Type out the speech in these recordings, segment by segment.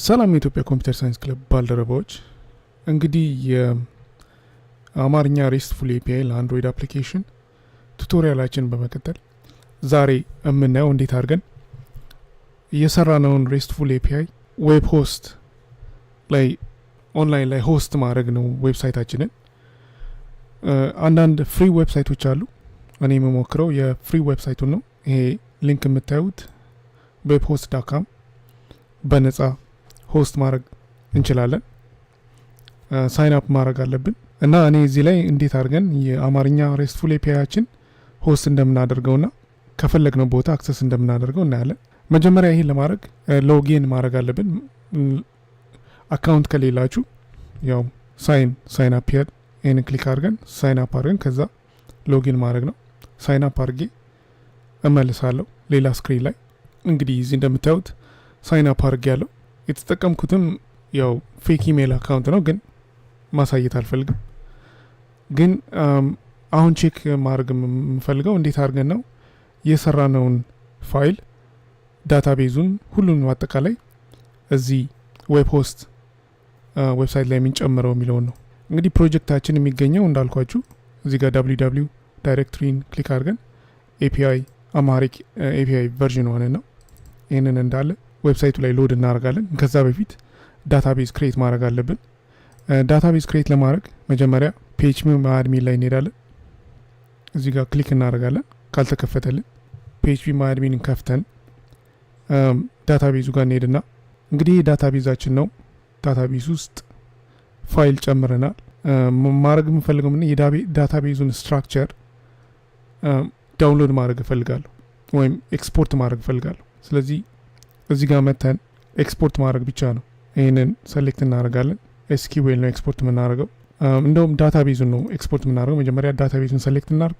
ሰላም የኢትዮጵያ ኮምፒውተር ሳይንስ ክለብ ባልደረባዎች፣ እንግዲህ የአማርኛ ሬስትፉል ኤፒአይ ለአንድሮይድ አፕሊኬሽን ቱቶሪያላችን በመቀጠል ዛሬ የምናየው እንዴት አድርገን የሰራነውን ሬስትፉል ኤፒአይ ዌብ ሆስት ላይ ኦንላይን ላይ ሆስት ማድረግ ነው ዌብሳይታችንን። አንዳንድ ፍሪ ዌብሳይቶች አሉ። እኔ የምሞክረው የፍሪ ዌብሳይቱን ነው። ይሄ ሊንክ የምታዩት webhost.com በነፃ ሆስት ማድረግ እንችላለን። ሳይን አፕ ማድረግ አለብን እና እኔ እዚህ ላይ እንዴት አድርገን የአማርኛ ሬስትፉል ኤፒአይያችን ሆስት እንደምናደርገውና ከፈለግነው ቦታ አክሰስ እንደምናደርገው እናያለን። መጀመሪያ ይሄን ለማድረግ ሎጊን ማድረግ አለብን። አካውንት ከሌላችሁ ያው ሳይን አፕ ይሄን ክሊክ አድርገን ሳይን አፕ አድርገን ከዛ ሎጊን ማድረግ ነው። ሳይን አፕ አድርጌ እመልሳለሁ ሌላ ስክሪን ላይ። እንግዲህ እዚህ እንደምታዩት ሳይን አፕ አድርጌ ያለው የተጠቀምኩትም ያው ፌክ ኢሜል አካውንት ነው፣ ግን ማሳየት አልፈልግም። ግን አሁን ቼክ ማድረግ የምፈልገው እንዴት አድርገን ነው የሰራነውን ፋይል ዳታቤዙን ሁሉንም አጠቃላይ እዚህ ዌብ ሆስት ዌብሳይት ላይ የምንጨምረው የሚለውን ነው። እንግዲህ ፕሮጀክታችን የሚገኘው እንዳልኳችሁ እዚህ ጋር www ዳይሬክቶሪን ክሊክ አድርገን ኤፒአይ አምሃሪክ ኤፒአይ ቨርዥን 1 ነው። ይህንን እንዳለ ዌብሳይቱ ላይ ሎድ እናደርጋለን። ከዛ በፊት ዳታቤዝ ክሬት ማድረግ አለብን። ዳታቤዝ ክሬት ለማድረግ መጀመሪያ php ማድሚን ላይ እንሄዳለን። እዚህ ጋር ክሊክ እናደርጋለን። ካልተከፈተልን php ማድሚንን ከፍተን ዳታቤዙ ጋር እንሄድና እንግዲህ ዳታቤዛችን ነው። ዳታቤዝ ውስጥ ፋይል ጨምረናል። ማድረግ የምፈልገው ምን የዳታቤዙን ስትራክቸር ዳውንሎድ ማድረግ እፈልጋለሁ ወይም ኤክስፖርት ማድረግ እፈልጋለሁ። ስለዚህ እዚህ ጋር መተን ኤክስፖርት ማድረግ ብቻ ነው። ይህንን ሰሌክት እናደርጋለን። SQL ነው ኤክስፖርት የምናደርገው። እንደውም ዳታቤዙን ነው ኤክስፖርት የምናደርገው። መጀመሪያ ዳታቤዙን ሰሌክት እናድርግ፣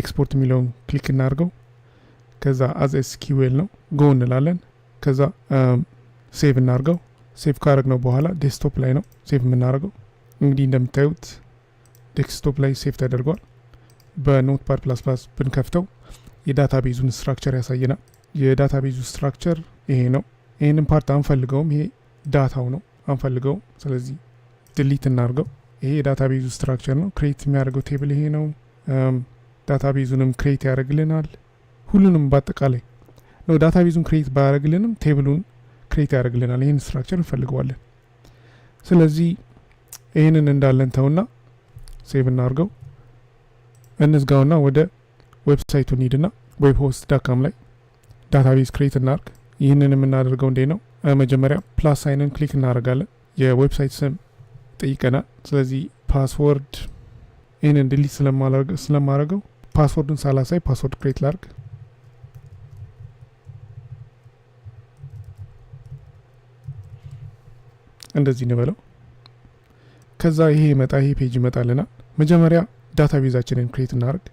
ኤክስፖርት የሚለውን ክሊክ እናድርገው። ከዛ አዝ SQL ነው ጎ እንላለን። ከዛ ሴቭ እናድርገው። ሴቭ ካደረግ ነው በኋላ ዴስክቶፕ ላይ ነው ሴቭ የምናደርገው። እንግዲህ እንደምታዩት ዴስክቶፕ ላይ ሴቭ ተደርጓል። በኖትፓድ ፕላስ ፕላስ ብንከፍተው የዳታቤዙን ስትራክቸር ያሳየናል። የዳታቤዙ ስትራክቸር ይሄ ነው። ይህንን ፓርት አንፈልገውም፣ ይሄ ዳታው ነው አንፈልገውም። ስለዚህ ድሊት እናድርገው። ይሄ የዳታቤዙ ስትራክቸር ነው። ክሬት የሚያደርገው ቴብል ይሄ ነው። ዳታቤዙንም ክሬት ያደርግልናል። ሁሉንም በአጠቃላይ ነው። ዳታቤዙን ክሬት ባያደርግልንም ቴብሉን ክሬት ያደርግልናል። ይህን ስትራክቸር እንፈልገዋለን። ስለዚህ ይህንን እንዳለን ተውና ሴቭ እናድርገው። እንዝጋውና ወደ ዌብሳይቱ ኒድና webhost.com ላይ ዳታቤዝ ክሬት እናድርግ። ይህንን የምናደርገው እንዴ ነው? መጀመሪያ ፕላስ ሳይንን ክሊክ እናደርጋለን። የዌብሳይት ስም ጠይቀናል። ስለዚህ ፓስወርድ ይህንን ዲሊት ስለማደርገው ፓስወርዱን ሳላሳይ ፓስወርድ ክሬት ላድርግ። እንደዚህ እንበለው። ከዛ ይሄ ፔጅ ይመጣልናል። መጀመሪያ ዳታቤዛችንን ክሬት እናድርግ።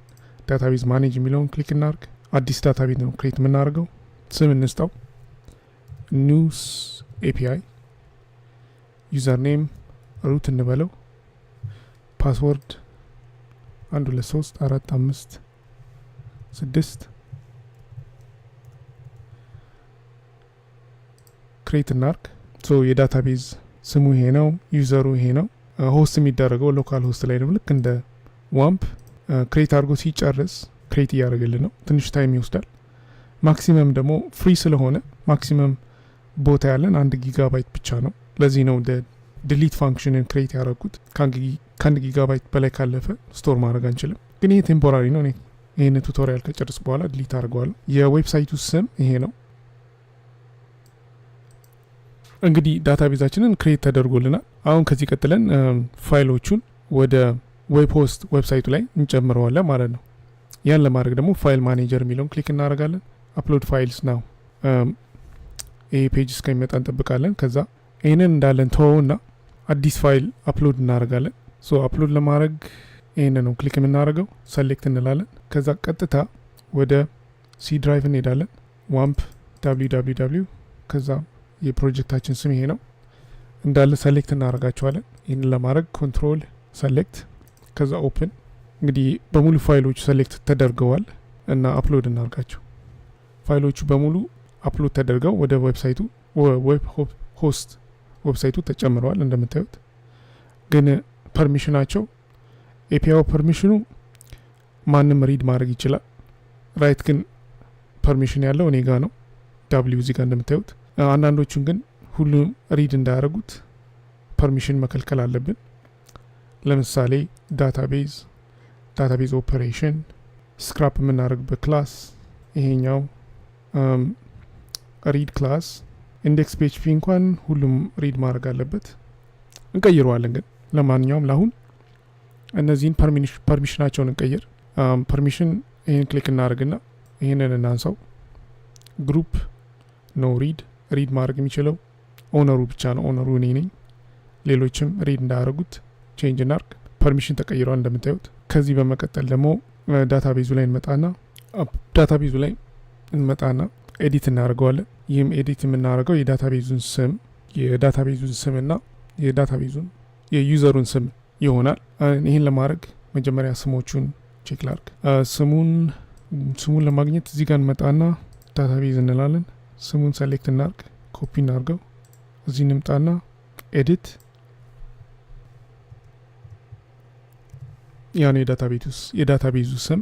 ዳታቤዝ ማኔጅ የሚለውን ክሊክ እናድርግ። አዲስ ዳታቤዝ ነው ክሬት የምናደርገው። ስም እንስጠው፣ ኒውስ ኤፒአይ፣ ዩዘር ኔም ሩት እንበለው፣ ፓስወርድ 1 2 3 4 5 6 ክሬት እናድርግ። ሶ የዳታቤዝ ስሙ ይሄ ነው፣ ዩዘሩ ይሄ ነው። ሆስት የሚደረገው ሎካል ሆስት ላይ ነው። ልክ እንደ ዋምፕ ክሬት አድርጎ ሲጨርስ ክሬት እያደረገልን ነው። ትንሽ ታይም ይወስዳል። ማክሲመም ደግሞ ፍሪ ስለሆነ ማክሲመም ቦታ ያለን 1 ጊጋባይት ብቻ ነው። ለዚህ ነው ዲሊት ፋንክሽንን ክሬት ያደረጉት። ከ1 ጊጋባይት በላይ ካለፈ ስቶር ማድረግ አንችልም። ግን ይሄ ቴምፖራሪ ነው። ይህን ቱቶሪያል ከጨርስ በኋላ ዲሊት አድርገዋለሁ። የዌብሳይቱ ስም ይሄ ነው። እንግዲህ ዳታቤዛችንን ክሬት ተደርጎልናል። አሁን ከዚህ ቀጥለን ፋይሎቹን ወደ ዌብ ሆስት ዌብሳይቱ ላይ እንጨምረዋለን ማለት ነው። ያን ለማድረግ ደግሞ ፋይል ማኔጀር የሚለውን ክሊክ እናደርጋለን። አፕሎድ ፋይልስ ነው። ይሄ ፔጅ እስከሚመጣ እንጠብቃለን። ከዛ ይህንን እንዳለን ተወውና አዲስ ፋይል አፕሎድ እናደርጋለን። ሶ አፕሎድ ለማድረግ ይህን ነው ክሊክ የምናደርገው። ሰሌክት እንላለን። ከዛ ቀጥታ ወደ ሲ ድራይቭ እንሄዳለን። ዋምፕ www ከዛ የፕሮጀክታችን ስም ይሄ ነው እንዳለ ሰሌክት እናደርጋቸዋለን። ይህንን ለማድረግ ኮንትሮል ሰሌክት ከዛ ኦፕን። እንግዲህ በሙሉ ፋይሎች ሰሌክት ተደርገዋል እና አፕሎድ እናርጋቸው። ፋይሎቹ በሙሉ አፕሎድ ተደርገው ወደ ዌብሳይቱ ዌብ ሆስት ዌብሳይቱ ተጨምረዋል። እንደምታዩት ግን ፐርሚሽናቸው ኤፒአይ ፐርሚሽኑ ማንም ሪድ ማድረግ ይችላል። ራይት ግን ፐርሚሽን ያለው እኔ ጋር ነው ዳብሊው እዚህ ጋር እንደምታዩት። አንዳንዶቹን ግን ሁሉም ሪድ እንዳያደርጉት ፐርሚሽን መከልከል አለብን። ለምሳሌ ዳታቤዝ ኦፐሬሽን ስክራፕ የምናደርግበት ክላስ ይሄኛው ሪድ ክላስ ኢንዴክስ ፒኤችፒ እንኳን ሁሉም ሪድ ማድረግ አለበት። እንቀይረዋለን ግን ለማንኛውም ለአሁን እነዚህን ፐርሚሽናቸውን እንቀይር። ፐርሚሽን ይህን ክሊክ እናደርግና ይህንን እናንሳው። ግሩፕ ነው ሪድ ማድረግ የሚችለው ኦነሩ ብቻ ነው። ኦነሩ እኔ ነኝ። ሌሎችም ሪድ እንዳያደርጉት ቼንጅ እናርግ። ፐርሚሽን ተቀይረዋል እንደምታዩት። ከዚህ በመቀጠል ደግሞ ዳታቤዙ ላይ እንመጣና ኤዲት እናደርገዋለን። ይህም ኤዲት የምናደርገው የዳታቤዙን ስም እና የዩዘሩን ስም ይሆናል። ይህን ለማድረግ መጀመሪያ ስሞቹን ቼክ ላርግ። ስሙን ለማግኘት እዚህ ጋር እንመጣና ዳታቤዝ እንላለን። ስሙን ሰሌክት እናርግ፣ ኮፒ እናርገው። እዚህ እንምጣና ኤዲት ያን የዳታቤዙ ስም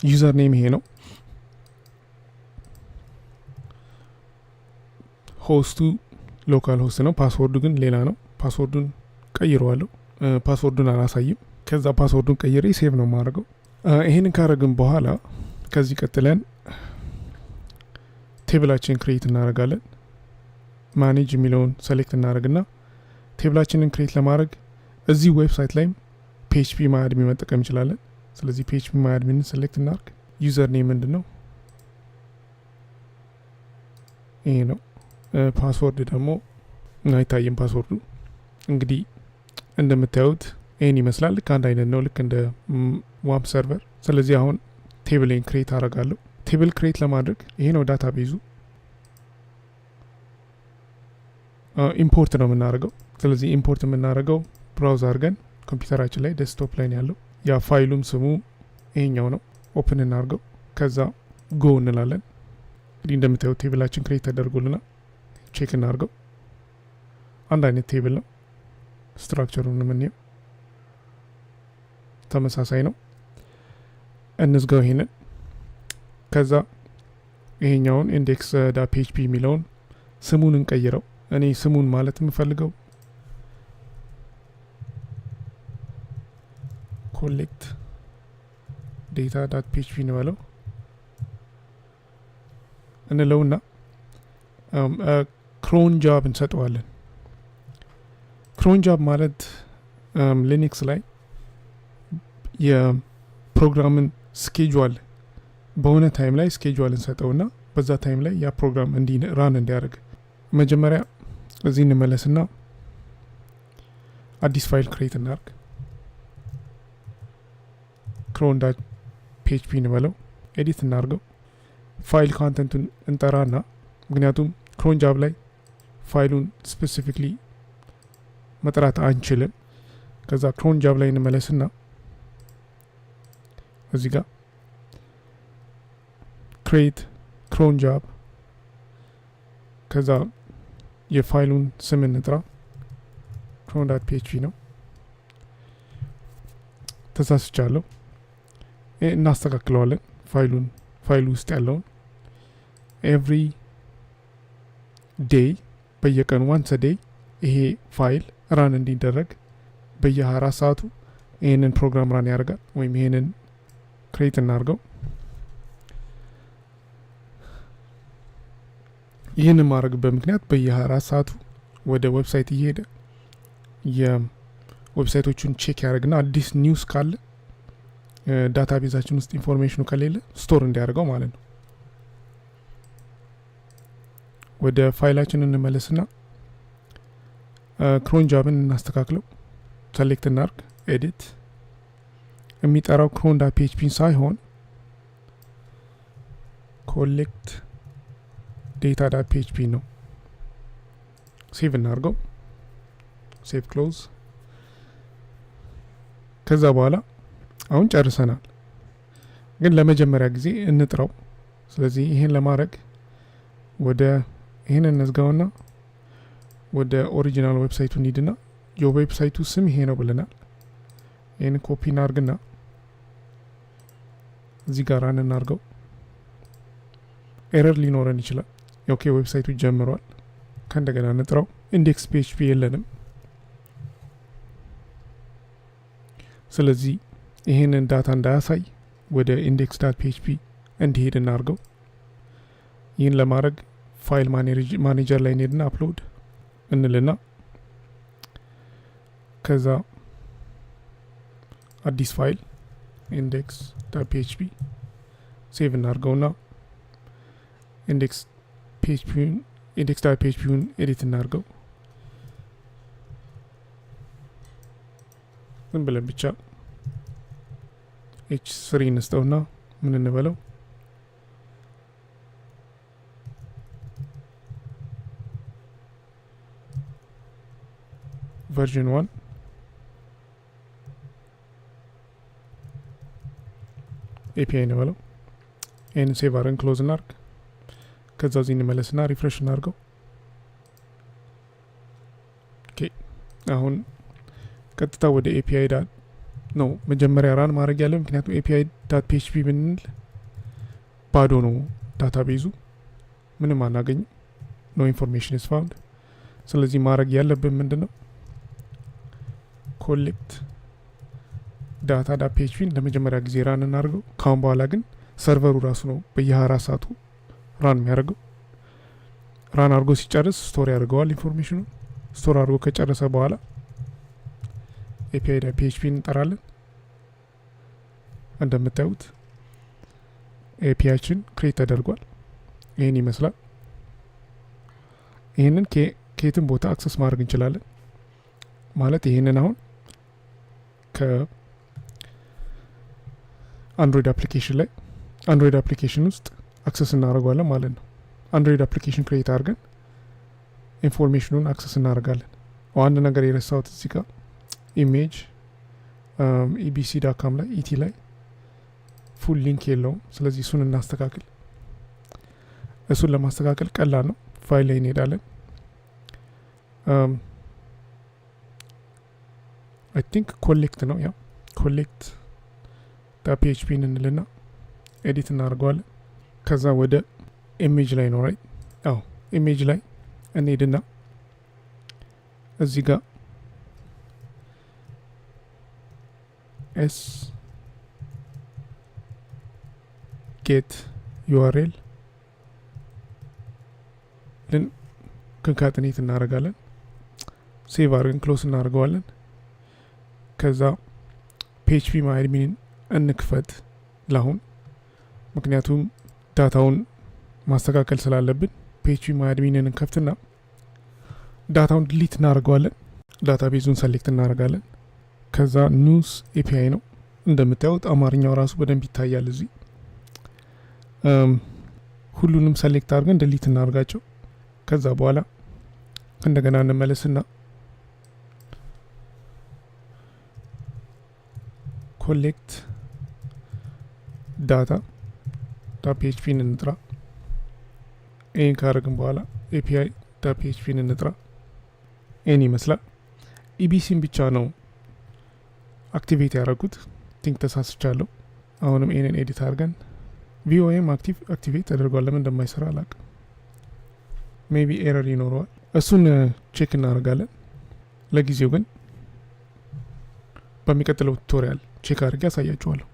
ዩዘር ኔም ይሄ ነው። ሆስቱ ሎካል ሆስት ነው። ፓስወርዱ ግን ሌላ ነው። ፓስወርዱን ቀይረዋለሁ። ፓስወርዱን አላሳይም። ከዛ ፓስወርዱን ቀይሬ ሴቭ ነው የማደርገው። ይሄንን ካረግን በኋላ ከዚህ ቀጥለን ቴብላችን ክሬት እናደርጋለን። ማኔጅ የሚለውን ሰሌክት እናደርግና ቴብላችንን ክሬት ለማድረግ እዚህ ዌብሳይት ላይም ፒኤችፒ ማይአድሚን መጠቀም እንችላለን። ስለዚህ ፒኤችፒ ማይአድሚንን ሰሌክት እናርግ። ዩዘር ኔም ምንድን ነው? ይሄ ነው። ፓስወርድ ደግሞ አይታይም። ፓስወርዱ እንግዲህ እንደምታዩት ይህን ይመስላል። ልክ አንድ አይነት ነው፣ ልክ እንደ ዋብ ሰርቨር። ስለዚህ አሁን ቴብልን ክሬት አደርጋለሁ። ቴብል ክሬት ለማድረግ ይሄ ነው ዳታቤዙ። ኢምፖርት ነው የምናደርገው። ስለዚህ ኢምፖርት የምናደርገው ብራውዝ አድርገን ኮምፒውተራችን ላይ ዴስክቶፕ ላይ ያለው ያ ፋይሉም ስሙ ይሄኛው ነው። ኦፕን እናርገው። ከዛ ጎ እንላለን። እንግዲህ እንደምታዩት ቴብላችን ክሬት ተደርጎልናል። ቼክ እናርገው። አንድ አይነት ቴብል ነው። ስትራክቸሩን የምንየው ተመሳሳይ ነው። እንዝጋው ይሄንን። ከዛ ይሄኛውን ኢንዴክስ ዳ ፒኤችፒ የሚለውን ስሙን እንቀይረው። እኔ ስሙን ማለት የምፈልገው ኮሌክት ዴታ ዳት ፒኤችፒ እንበለው እንለውና ክሮን ጃብ እንሰጠዋለን። ክሮን ጃብ ማለት ሊኒክስ ላይ የፕሮግራምን ስኬጁል በሆነ ታይም ላይ ስኬጁል እንሰጠውና በዛ ታይም ላይ ያ ፕሮግራም ራን እንዲያደርግ። መጀመሪያ እዚህ እንመለስና አዲስ ፋይል ክሬት እናርግ። ክሮን ዳት ፒኤችፒ እንበለው፣ ኤዲት እናርገው። ፋይል ካንተንቱን እንጠራና ምክንያቱም ክሮን ጃብ ላይ ፋይሉን ስፔሲፊክሊ መጥራት አንችልም። ከዛ ክሮን ጃብ ላይ እንመለስና እዚህ ጋር ክሬት ክሮን ጃብ፣ ከዛ የፋይሉን ስም እንጥራ። ክሮን ዳት ፒኤችፒ ነው። ተሳስቻለሁ። እናስተካክለዋለን። ፋይሉ ውስጥ ያለውን ኤቭሪ ዴይ በየቀኑ ዋንስ ዴይ ይሄ ፋይል ራን እንዲደረግ በየ24 ሰዓቱ ይህንን ፕሮግራም ራን ያደርጋል። ወይም ይህንን ክሬት እናርገው። ይህንን ማድረግበት ምክንያት በየ24 ሰዓቱ ወደ ዌብሳይት እየሄደ የዌብሳይቶቹን ቼክ ያደርግና አዲስ ኒውስ ካለ ዳታቤዛችን ውስጥ ኢንፎርሜሽኑ ከሌለ ስቶር እንዲያደርገው ማለት ነው። ወደ ፋይላችን እንመለስና ክሮን ጃብን እናስተካክለው። ሰሌክት እናርግ፣ ኤዲት። የሚጠራው ክሮን ዳት ፒኤችፒ ሳይሆን ኮሌክት ዴታ ዳት ፒኤችፒ ነው። ሴቭ እናርገው። ሴቭ ክሎዝ። ከዛ በኋላ አሁን ጨርሰናል። ግን ለመጀመሪያ ጊዜ እንጥራው። ስለዚህ ይሄን ለማድረግ ወደ ይሄን እንዝጋውና ወደ ኦሪጂናል ዌብሳይቱ እንሂድና የዌብሳይቱ ስም ይሄ ነው ብለናል። ይሄን ኮፒ እናርግና እዚህ ጋር እናርገው። ኤረር ሊኖረን ይችላል። ኦኬ ዌብሳይቱ ጀምሯል። ከእንደገና እንጥራው። ኢንዴክስ ፒኤችፒ የለንም። ስለዚህ ይሄንን ዳታ እንዳያሳይ ወደ index.php እንዲሄድ እናርገው። ይህን ለማድረግ ፋይል ማኔጀር ላይ እንሄድና አፕሎድ እንልና ከዛ አዲስ ፋይል index.php ሴቭ እናርገውና index.phpን ኤዲት እናርገው። ዝም ብለን ብቻ h3 እንስጠውና ምን እንበለው version 1 API እንበለው። ይህን ሴቭ አድርገን ክሎዝ እናርግ። ከዛ እዚህ እንመለስና ሪፍሬሽ እናርገው። ኦኬ አሁን ቀጥታ ወደ API ነው መጀመሪያ ራን ማድረግ ያለው። ምክንያቱም API.php ብንል ባዶ ነው ዳታቤዙ፣ ምንም አናገኝም። no information is found። ስለዚህ ማድረግ ያለብን ምንድነው ኮሌክት ዳታ.phpን ለመጀመሪያ ጊዜ ራን እናርገው። ካሁን በኋላ ግን ሰርቨሩ ራሱ ነው በየ24 ሰዓቱ ራን የሚያደርገው። ራን አድርጎ ሲጨርስ ስቶር ያደርገዋል። ኢንፎርሜሽኑ ስቶር አድርጎ ከጨረሰ በኋላ API.php እንጠራለን። እንደምታዩት APIችን ክሬት ተደርጓል። ይህን ይመስላል። ይህንን ከየትም ቦታ አክሰስ ማድረግ እንችላለን። ማለት ይህንን አሁን ከአንድሮይድ አፕሊኬሽን ላይ አንድሮይድ አፕሊኬሽን ውስጥ አክሰስ እናደርገዋለን ማለት ነው። አንድሮይድ አፕሊኬሽን ክሬት አድርገን ኢንፎርሜሽኑን አክሰስ እናደርጋለን። አንድ ነገር የረሳሁት እዚህ ጋር ኢሜጅ ebc.com ላይ ኢቲ ላይ ፉል ሊንክ የለውም። ስለዚህ እሱን እናስተካክል። እሱን ለማስተካከል ቀላል ነው። ፋይል ላይ እንሄዳለን። አይ ቲንክ ኮሌክት ነው። ያ ኮሌክት.php እንልና ኤዲት እናደርገዋለን። ከዛ ወደ ኢሜጅ ላይ ነው ራይት። አዎ ኢሜጅ ላይ እንሄድና እዚህ ጋር s get url ልን ኮንካትኔት እናደርጋለን። ሴቭ አድርገን ክሎስ እናደርገዋለን። ከዛ php ማድሚንን እንክፈት ላሁን፣ ምክንያቱም ዳታውን ማስተካከል ስላለብን php ማድሚንን እንከፍትና ዳታውን ዲሊት እናደርገዋለን። ዳታቤዙን ሰሌክት እናደርጋለን። ከዛ ኒውስ API ነው እንደምታዩት፣ አማርኛው ራሱ በደንብ ይታያል። እዚህ ሁሉንም ሰሌክት አድርገን ዲሊት እናደርጋቸው። ከዛ በኋላ እንደገና እንመለስና ኮሌክት ዳታ.phpን እንጥራ። ይህን ካደረግን በኋላ API.phpን እንጥራ። ይህን ይመስላል። ኢቢሲን ብቻ ነው አክቲቬት ያደረጉት። ቲንክ ተሳስቻለሁ። አሁንም ይህንን ኤዲት አድርገን ቪኦኤም አክቲቬት ተደርጓል። ለምን እንደማይሰራ አላውቅም። ሜቢ ኤረር ይኖረዋል። እሱን ቼክ እናደርጋለን። ለጊዜው ግን በሚቀጥለው ቱቶሪያል ቼክ አድርጌ ያሳያችኋለሁ።